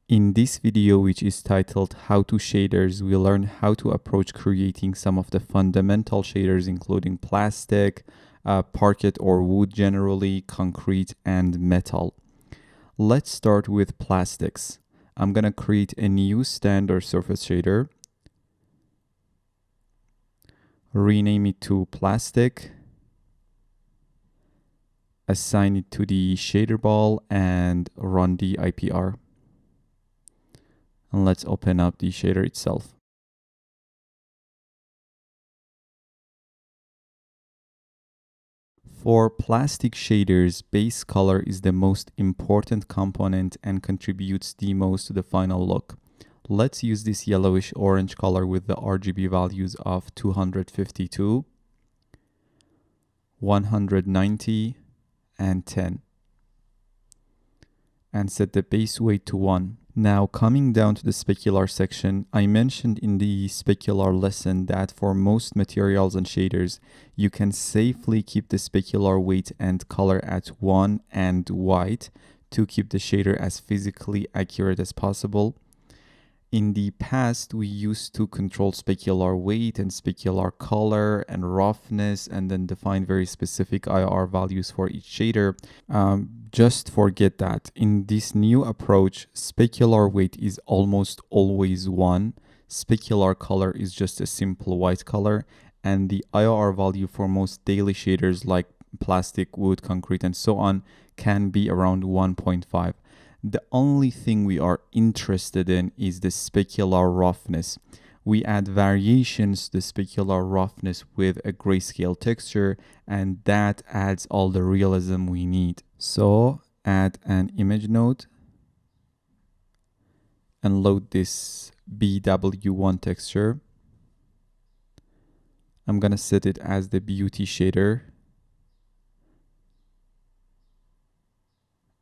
In this video, which is titled How to Shaders, we learn how to approach creating some of the fundamental shaders, including plastic, parquet or wood generally, concrete, and metal. Let's start with plastics. I'm going to create a new standard surface shader, rename it to plastic, assign it to the shader ball, and run the IPR. And let's open up the shader itself. For plastic shaders, base color is the most important component and contributes the most to the final look. Let's use this yellowish orange color with the RGB values of 252, 190, and 10. And set the base weight to 1. Now coming down to the specular section, I mentioned in the specular lesson that for most materials and shaders, you can safely keep the specular weight and color at 1 and white to keep the shader as physically accurate as possible. In the past, we used to control specular weight and specular color and roughness and then define very specific IR values for each shader. Just forget that. In this new approach, specular weight is almost always 1. Specular color is just a simple white color. And the IR value for most daily shaders like plastic, wood, concrete, and so on can be around 1.5. The only thing we are interested in is the specular roughness. We add variations to the specular roughness with a grayscale texture, and that adds all the realism we need. So add an image node and load this BW1 texture. I'm gonna set it as the beauty shader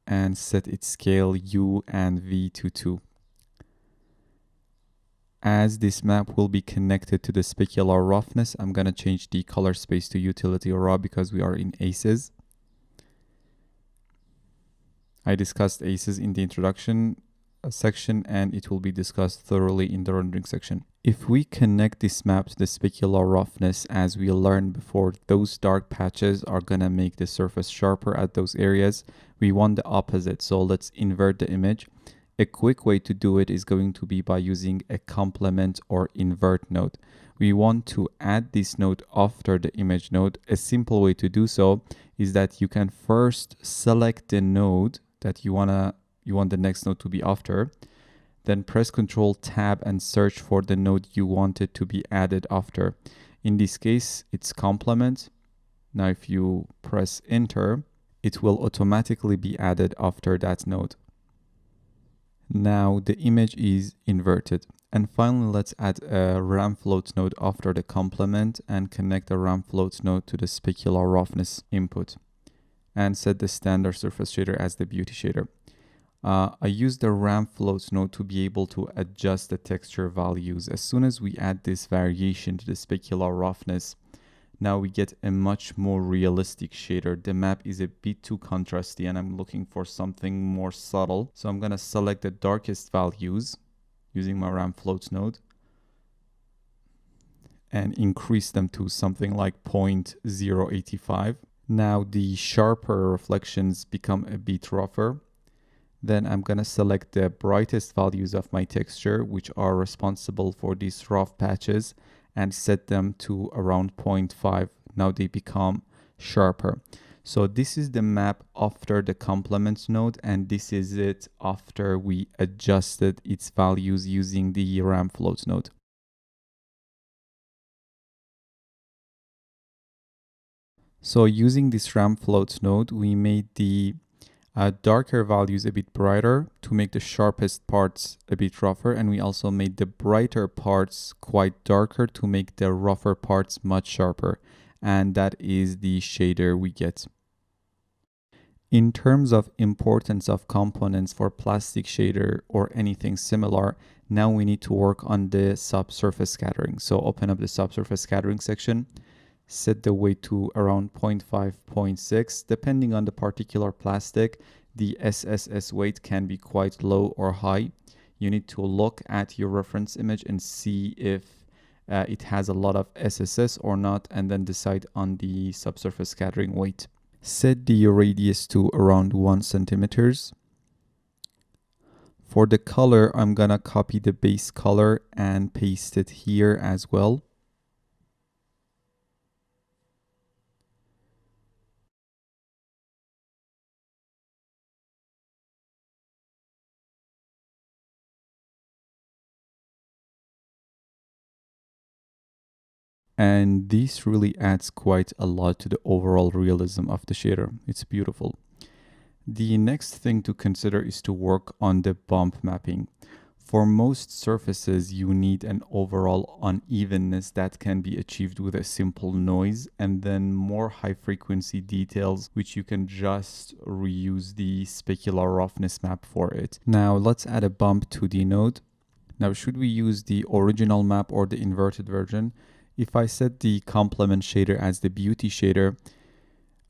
and set its scale U and V to 2. As this map will be connected to the specular roughness, I'm going to change the color space to utility raw because we are in ACES. I discussed ACES in the introduction section and it will be discussed thoroughly in the rendering section. If we connect this map to the specular roughness, as we learned before, those dark patches are gonna make the surface sharper at those areas. We want the opposite, so let's invert the image. A quick way to do it is going to be by using a complement or invert node. We want to add this node after the image node. A simple way to do so is that you can first select the node that you want the next node to be after, then press Ctrl Tab and search for the node you want it to be added after. In this case, it's complement. Now if you press Enter, it will automatically be added after that node. Now the image is inverted. And finally, let's add a RAM float node after the complement and connect the RAM float node to the specular roughness input and set the standard surface shader as the beauty shader. I use the RAM float node to be able to adjust the texture values. As soon as we add this variation to the specular roughness, now we get a much more realistic shader. The map is a bit too contrasty and I'm looking for something more subtle. So I'm gonna select the darkest values using my RAM float node and increase them to something like 0.085. Now the sharper reflections become a bit rougher. Then I'm gonna select the brightest values of my texture, which are responsible for these rough patches, and set them to around 0.5. Now they become sharper. So this is the map after the complement node, and this is it after we adjusted its values using the RAM float node. So using this RAM float node, we made the darker values a bit brighter to make the sharpest parts a bit rougher, and we also made the brighter parts quite darker to make the rougher parts much sharper, and that is the shader we get. In terms of importance of components for plastic shader or anything similar, now we need to work on the subsurface scattering. So open up the subsurface scattering section, set the weight to around 0.5, 0.6, depending on the particular plastic. the SSS weight can be quite low or high. You need to look at your reference image and see if it has a lot of SSS or not, and then decide on the subsurface scattering weight. Set the radius to around 1 centimeters. For the color, I'm gonna copy the base color and paste it here as well. And this really adds quite a lot to the overall realism of the shader. It's beautiful. The next thing to consider is to work on the bump mapping. For most surfaces, you need an overall unevenness that can be achieved with a simple noise, and then more high frequency details, which you can just reuse the specular roughness map for it. Now let's add a bump to the node. Now, should we use the original map or the inverted version? If I set the complement shader as the beauty shader,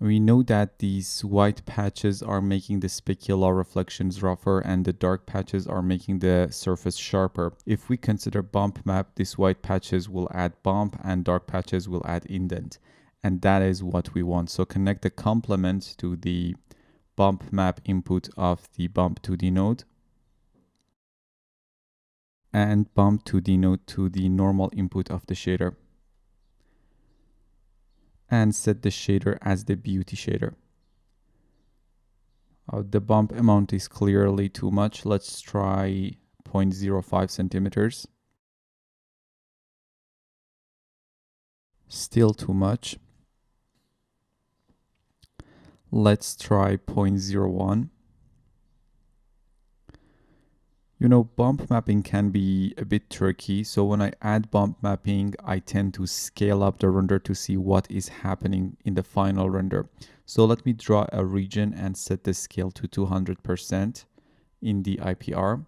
we know that these white patches are making the specular reflections rougher and the dark patches are making the surface sharper. If we consider bump map, these white patches will add bump and dark patches will add indent. And that is what we want. So connect the complement to the bump map input of the bump 2D node, and bump 2D node to the normal input of the shader, and set the shader as the beauty shader. The bump amount is clearly too much. Let's try 0.05 centimeters. Still too much. Let's try 0.01. You know, bump mapping can be a bit tricky. So when I add bump mapping, I tend to scale up the render to see what is happening in the final render. So let me draw a region and set the scale to 200% in the IPR.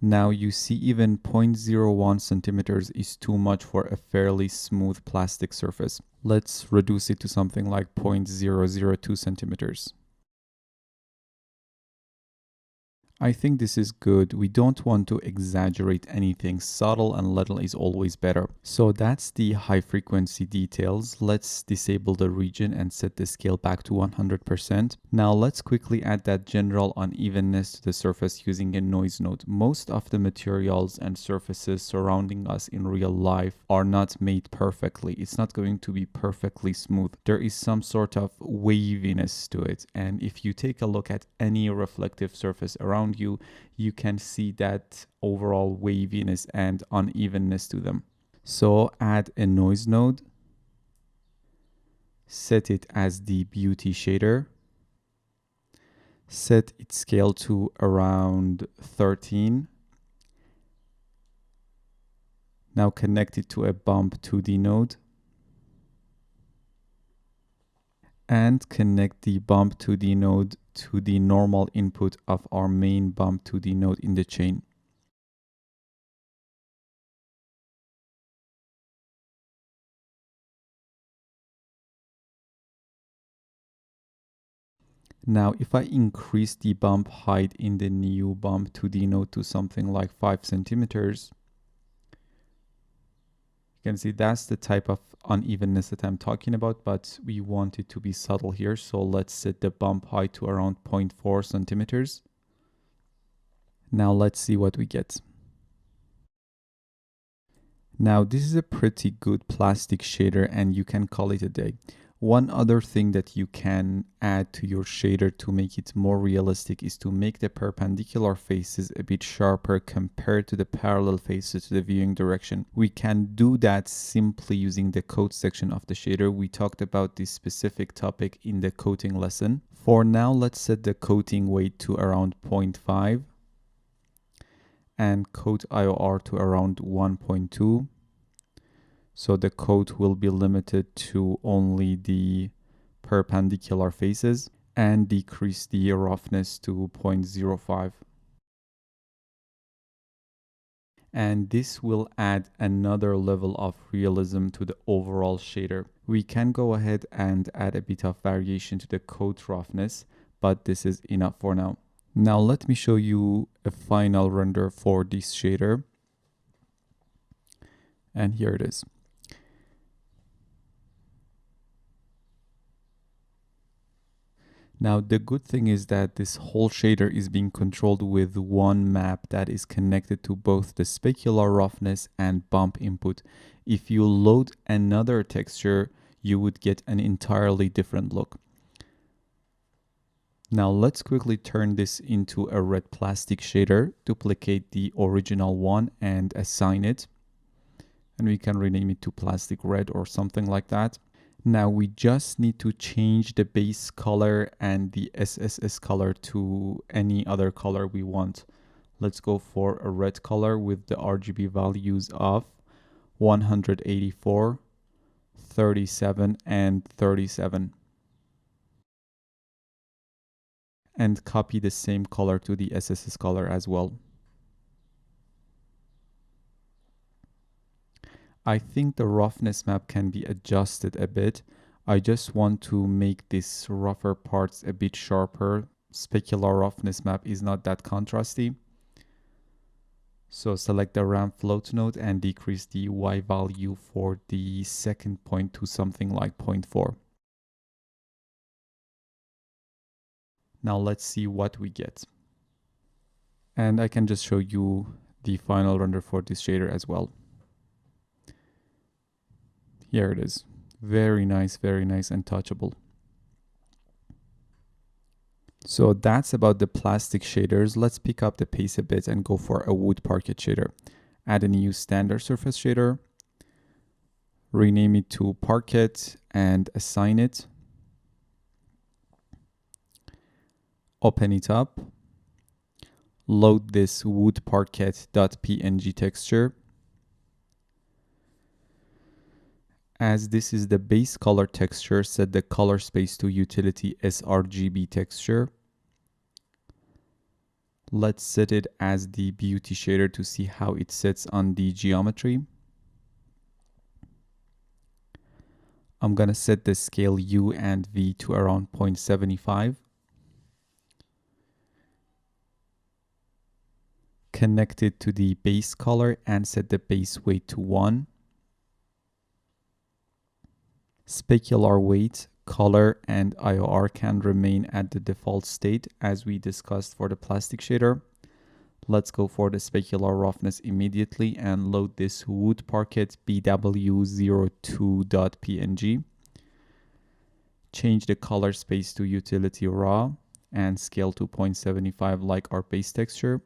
Now you see even 0.01 centimeters is too much for a fairly smooth plastic surface. Let's reduce it to something like 0.002 centimeters. I think this is good. We don't want to exaggerate anything. Subtle and little is always better. So that's the high frequency details. Let's disable the region and set the scale back to 100%. Now let's quickly add that general unevenness to the surface using a noise node. Most of the materials and surfaces surrounding us in real life are not made perfectly. It's not going to be perfectly smooth. There is some sort of waviness to it. And if you take a look at any reflective surface around you can see that overall waviness and unevenness to them. So add a noise node, set it as the beauty shader, set its scale to around 13. Now connect it to a bump 2D node and connect the bump 2D node to the normal input of our main bump 2D node in the chain. Now, if I increase the bump height in the new bump 2D node to something like 5 centimeters, you can see that's the type of unevenness that I'm talking about, but we want it to be subtle here. So let's set the bump height to around 0.4 centimeters. Now let's see what we get. Now this is a pretty good plastic shader and you can call it a day. One other thing that you can add to your shader to make it more realistic is to make the perpendicular faces a bit sharper compared to the parallel faces to the viewing direction. We can do that simply using the coat section of the shader. We talked about this specific topic in the coating lesson. For now, let's set the coating weight to around 0.5 and coat IOR to around 1.2. So the coat will be limited to only the perpendicular faces and decrease the roughness to 0.05. And this will add another level of realism to the overall shader. We can go ahead and add a bit of variation to the coat roughness, but this is enough for now. Now let me show you a final render for this shader. And here it is. Now the good thing is that this whole shader is being controlled with one map that is connected to both the specular roughness and bump input. If you load another texture, you would get an entirely different look. Now let's quickly turn this into a red plastic shader, duplicate the original one and assign it. And we can rename it to plastic red or something like that. Now we just need to change the base color and the SSS color to any other color we want. Let's go for a red color with the RGB values of 184, 37, and 37. And copy the same color to the SSS color as well. I think the roughness map can be adjusted a bit. I just want to make these rougher parts a bit sharper. Specular roughness map is not that contrasty. So select the ramp float node and decrease the Y value for the second point to something like 0.4. Now let's see what we get. And I can just show you the final render for this shader as well. Here it is. Very nice and touchable. So that's about the plastic shaders. Let's pick up the pace a bit and go for a wood parquet shader. Add a new standard surface shader. Rename it to parquet and assign it. Open it up. Load this wood parquet.png texture. As this is the base color texture, set the color space to utility sRGB texture. Let's set it as the beauty shader to see how it sets on the geometry. I'm gonna set the scale U and V to around 0.75. Connect it to the base color and set the base weight to 1. Specular weight, color, and IOR can remain at the default state as we discussed for the plastic shader. Let's go for the specular roughness immediately and load this wood parquet bw02.png. Change the color space to utility raw and scale to 0.75 like our base texture.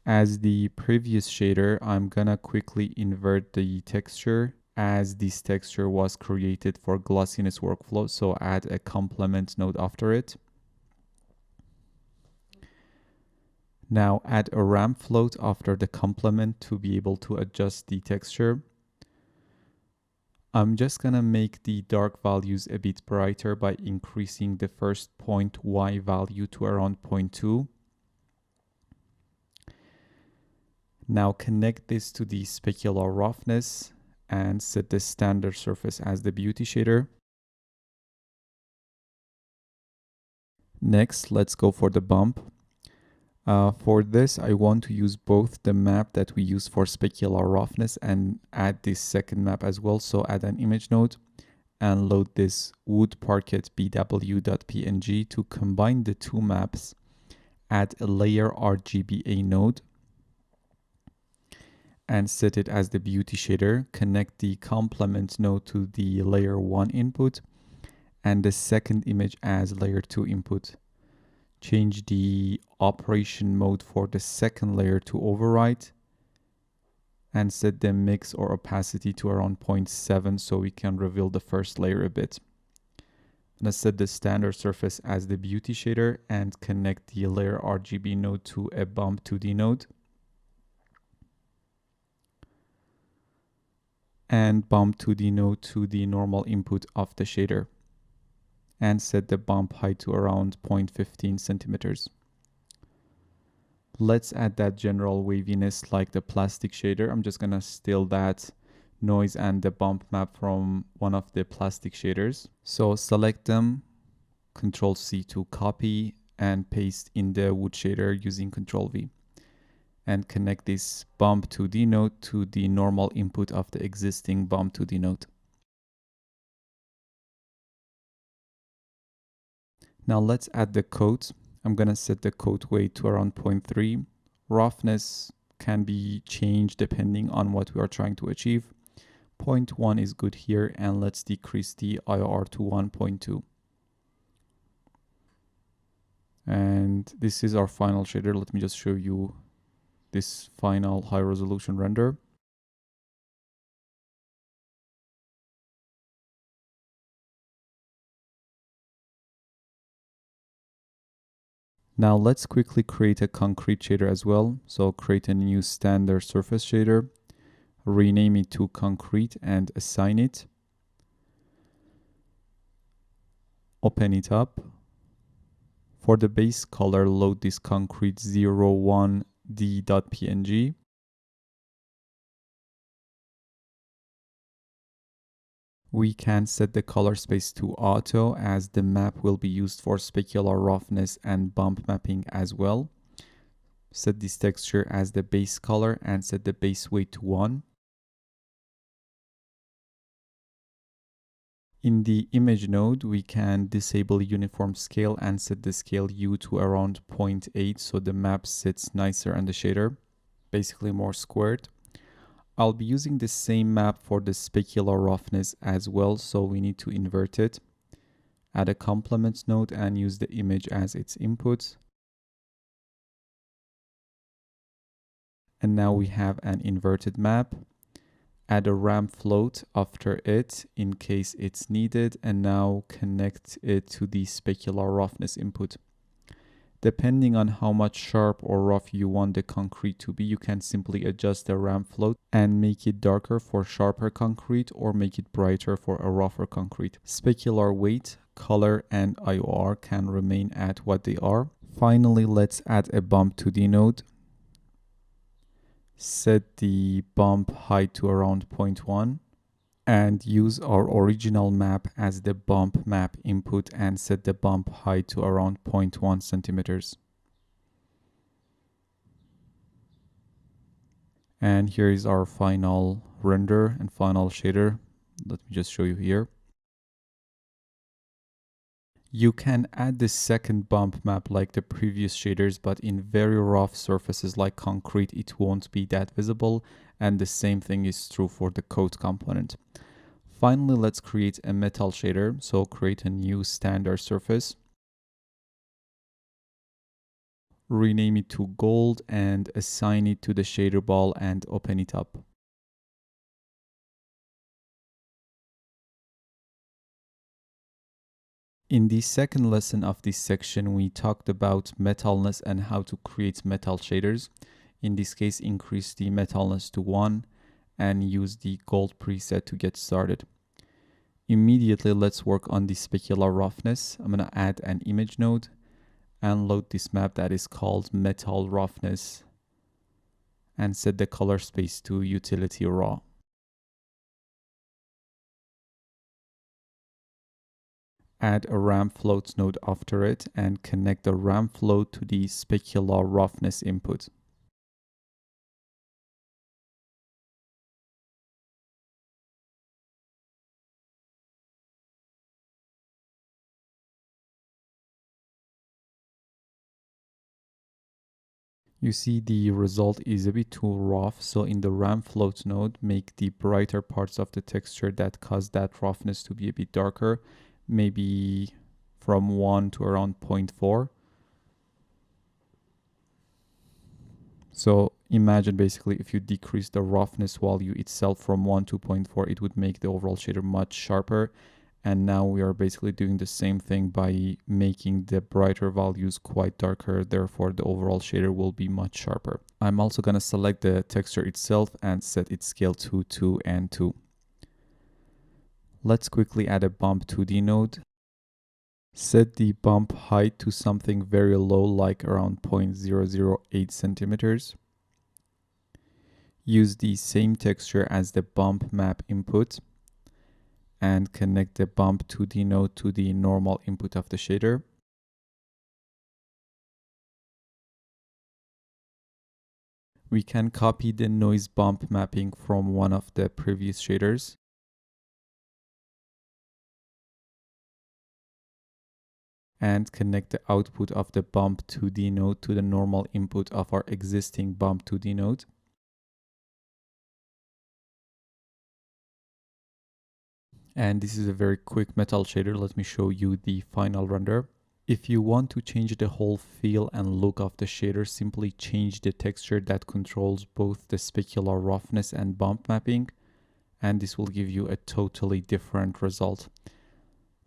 As the previous shader, I'm gonna quickly invert the texture as this texture was created for glossiness workflow, so add a complement node after it. Now add a ramp float after the complement to be able to adjust the texture. I'm just gonna make the dark values a bit brighter by increasing the first point Y value to around 0.2. Now connect this to the specular roughness and set the standard surface as the beauty shader. Next, let's go for the bump. For this, I want to use both the map that we use for specular roughness and add this second map as well. So add an image node and load this wood parquet bw.png to combine the two maps. Add a layer RGBA node and set it as the beauty shader. Connect the complement node to the layer 1 input and the second image as layer 2 input. Change the operation mode for the second layer to overwrite and set the mix or opacity to around 0.7 so we can reveal the first layer a bit. I'm gonna set the standard surface as the beauty shader and connect the layer RGB node to a bump 2D node. And bump 2D node to the normal input of the shader. And set the bump height to around 0.15 centimeters. Let's add that general waviness like the plastic shader. I'm just gonna steal that noise and the bump map from one of the plastic shaders. So select them, Control C to copy and paste in the wood shader using Control V. And connect this bump 2D node to the normal input of the existing bump 2D node. Now let's add the coat. I'm gonna set the coat weight to around 0.3. Roughness can be changed depending on what we are trying to achieve. 0.1 is good here, and let's decrease the IOR to 1.2. And this is our final shader. Let me just show you this final high resolution render. Now let's quickly create a concrete shader as well. So create a new standard surface shader, rename it to concrete and assign it. Open it up. For the base color, load this concrete 01d.png. We can set the color space to auto, as the map will be used for specular roughness and bump mapping as well. Set this texture as the base color and set the base weight to 1. In the image node, we can disable uniform scale and set the scale U to around 0.8 so the map sits nicer on the shader, basically more squared. I'll be using the same map for the specular roughness as well, so we need to invert it. Add a complement node and use the image as its input. And now we have an inverted map. Add a ramp float after it in case it's needed, and now connect it to the specular roughness input. Depending on how much sharp or rough you want the concrete to be, you can simply adjust the ramp float and make it darker for sharper concrete or make it brighter for a rougher concrete. Specular weight, color, and IOR can remain at what they are. Finally, let's add a bump 2D node. Set the bump height to around 0.1. And use our original map as the bump map input and set the bump height to around 0.1 centimeters. And here is our final render and final shader. Let me just show you here. You can add the second bump map like the previous shaders, but in very rough surfaces like concrete, it won't be that visible. And the same thing is true for the coat component. Finally, let's create a metal shader. So create a new standard surface. Rename it to gold and assign it to the shader ball and open it up. In the second lesson of this section, we talked about metalness and how to create metal shaders. In this case, increase the metalness to 1 and use the gold preset to get started. Immediately, let's work on the specular roughness. I'm going to add an image node and load this map that is called metal roughness and set the color space to utility raw. Add a ramp float node after it and connect the ramp float to the specular roughness input. You see the result is a bit too rough, so in the ramp float node, make the brighter parts of the texture that cause that roughness to be a bit darker, maybe from 1 to around 0.4. So imagine basically if you decrease the roughness value itself from 1 to 0.4, it would make the overall shader much sharper. And now we are basically doing the same thing by making the brighter values quite darker. Therefore, the overall shader will be much sharper. I'm also going to select the texture itself and set its scale to 2 and 2. Let's quickly add a bump 2D node. Set the bump height to something very low, like around 0.008 centimeters. Use the same texture as the bump map input and connect the bump 2D node to the normal input of the shader. We can copy the noise bump mapping from one of the previous shaders. And connect the output of the bump 2D node to the normal input of our existing bump 2D node. And this is a very quick metal shader. Let me show you the final render. If you want to change the whole feel and look of the shader, simply change the texture that controls both the specular roughness and bump mapping, and this will give you a totally different result.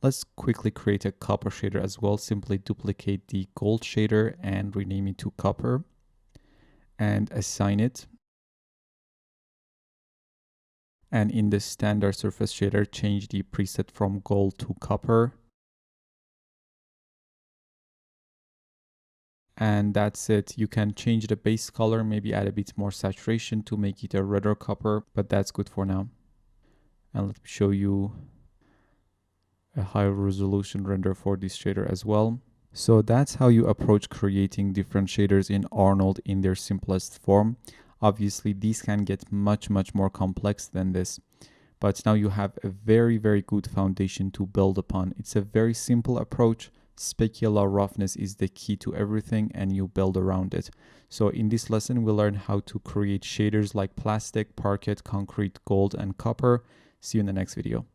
Let's quickly create a copper shader as well. Simply duplicate the gold shader and rename it to copper and assign it. And in the standard surface shader, change the preset from gold to copper. And that's it. You can change the base color, maybe add a bit more saturation to make it a redder copper, but that's good for now. And let me show you a higher resolution render for this shader as well. So that's how you approach creating different shaders in Arnold in their simplest form. Obviously, these can get much more complex than this, but now you have a very good foundation to build upon. It's a very simple approach. Specular roughness is the key to everything, and you build around it. So in this lesson, we'll learn how to create shaders like plastic, parquet, concrete, gold, and copper. See you in the next video.